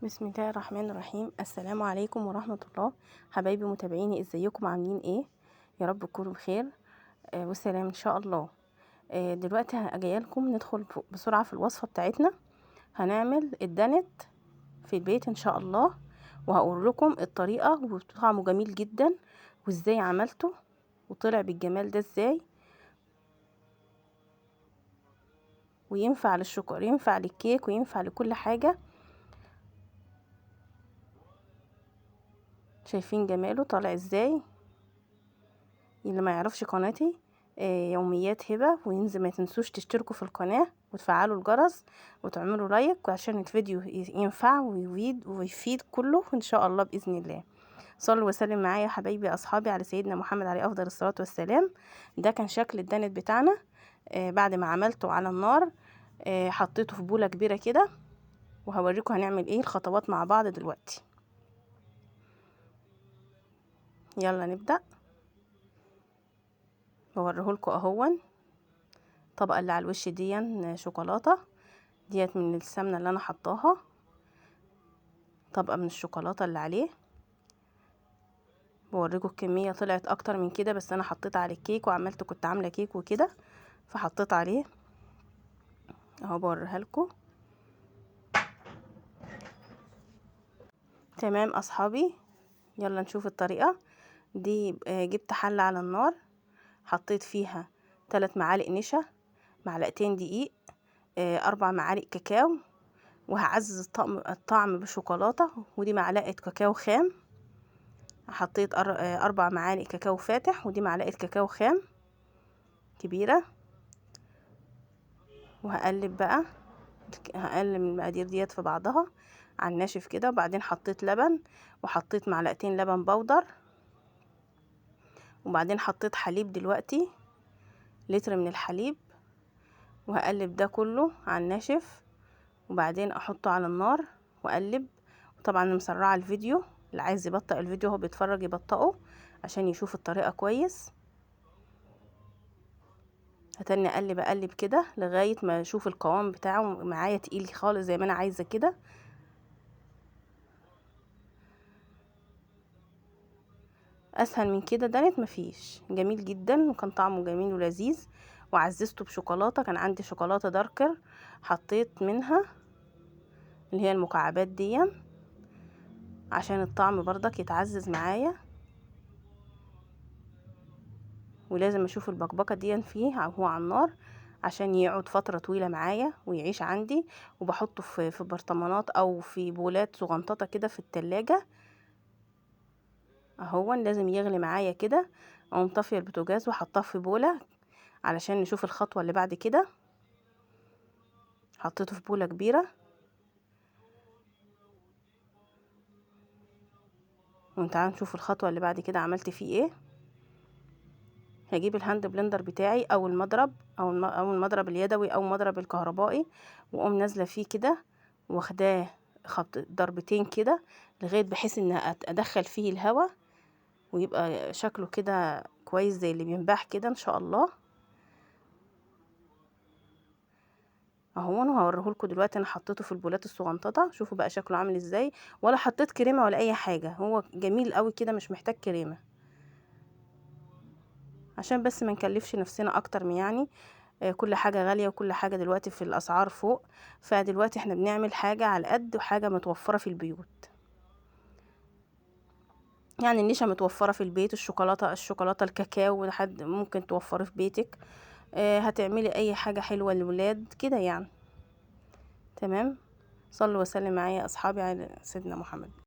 بسم الله الرحمن الرحيم. السلام عليكم ورحمة الله. حبايبي متابعيني، ازيكم عاملين ايه؟ يا رب تكونوا بخير والسلام ان شاء الله. دلوقتي جايه لكم ندخل بسرعة في الوصفة بتاعتنا. هنعمل الدانت في البيت ان شاء الله، وهقول لكم الطريقة وطعمه جميل جدا وازاي عملته وطلع بالجمال ده ازاي، وينفع للشوكولا ينفع للكيك وينفع لكل حاجة. شايفين جماله طالع ازاي؟ اللي ما يعرفش قناتي يوميات هبة وينزل، ما تنسوش تشتركوا في القناة وتفعلوا الجرس وتعملوا لايك عشان الفيديو ينفع ويفيد كله ان شاء الله بإذن الله. صلوا وسلم معايا يا حبايبي اصحابي على سيدنا محمد عليه افضل الصلاة والسلام. ده كان شكل الدانت بتاعنا بعد ما عملته على النار. حطيته في بولة كبيرة كده، وهوريكم هنعمل ايه الخطوات مع بعض دلوقتي. يلا نبدأ. بوريهولكوا اهون الطبقة اللي على الوش دي شوكولاتة، ديت من السمنة اللي انا حطاها، طبقة من الشوكولاتة اللي عليه. بوريكم الكمية طلعت اكتر من كده، بس انا حطيت على الكيك كنت عاملة كيك وكده فحطيت عليه اهو. بوريها لكم. تمام اصحابي، يلا نشوف الطريقة دي. جبت حلة على النار، حطيت فيها 3 معالق نشا، معلقتين دقيق، 4 معالق كاكاو، وهعزز الطعم بشوكولاتة، ودي معلقة كاكاو خام. حطيت 4 معالق كاكاو فاتح، ودي معلقة كاكاو خام كبيرة. وهقلب بقى، هقلب المقادير ديت في بعضها على الناشف كده. وبعدين حطيت لبن، وحطيت معلقتين لبن بودر، وبعدين حطيت حليب دلوقتي لتر من الحليب، وهقلب ده كله على الناشف، وبعدين احطه على النار واقلب. طبعا مسرعه الفيديو، اللي عايز يبطئ الفيديو هو بيتفرج يبطئه عشان يشوف الطريقه كويس. هتني اقلب كده لغايه ما اشوف القوام بتاعه معايا تقيل خالص زي ما انا عايزه كده. اسهل من كده دانت مفيش. جميل جدا وكان طعمه جميل ولذيذ، وعززته بشوكولاته. كان عندي شوكولاته داركر حطيت منها اللي هي المكعبات دي عشان الطعم برضك يتعزز معايا. ولازم اشوف البقبقه دي فيه وهو على النار عشان يقعد فتره طويله معايا ويعيش عندي. وبحطه في برطمانات او في بولات صغنططه كده في التلاجة اهو. لازم يغلي معايا كده. اقوم طافيه البوتاجاز وحطاه في بوله علشان نشوف الخطوه اللي بعد كده. حطيته في بوله كبيره، وتعالوا نشوف الخطوه اللي بعد كده عملت فيه ايه. هجيب الهاند بلندر بتاعي او المضرب او المضرب اليدوي او المضرب الكهربائي، واقوم نازله فيه كده واخداه خبط ضربتين كده لغايه بحيث ان ادخل فيه الهواء ويبقى شكله كده كويس زي اللي بينباح كده ان شاء الله اهو. انا هوريهولكوا دلوقتي. انا حطيته في البولات الصغنططه، شوفوا بقى شكله عامل ازاي. ولا حطيت كريمه ولا اي حاجه، هو جميل قوي كده مش محتاج كريمه، عشان بس ما نكلفش نفسنا اكتر من يعني كل حاجة غالية وكل حاجة دلوقتي في الأسعار فوق. فدلوقتي احنا بنعمل حاجة على قد وحاجة متوفرة في البيوت. يعني النشا متوفرة في البيت، الشوكولاتة الكاكاو لحد ممكن توفره في بيتك. هتعملي أي حاجة حلوة للولاد كده يعني. تمام. صلوا وسلم معايا أصحابي على سيدنا محمد.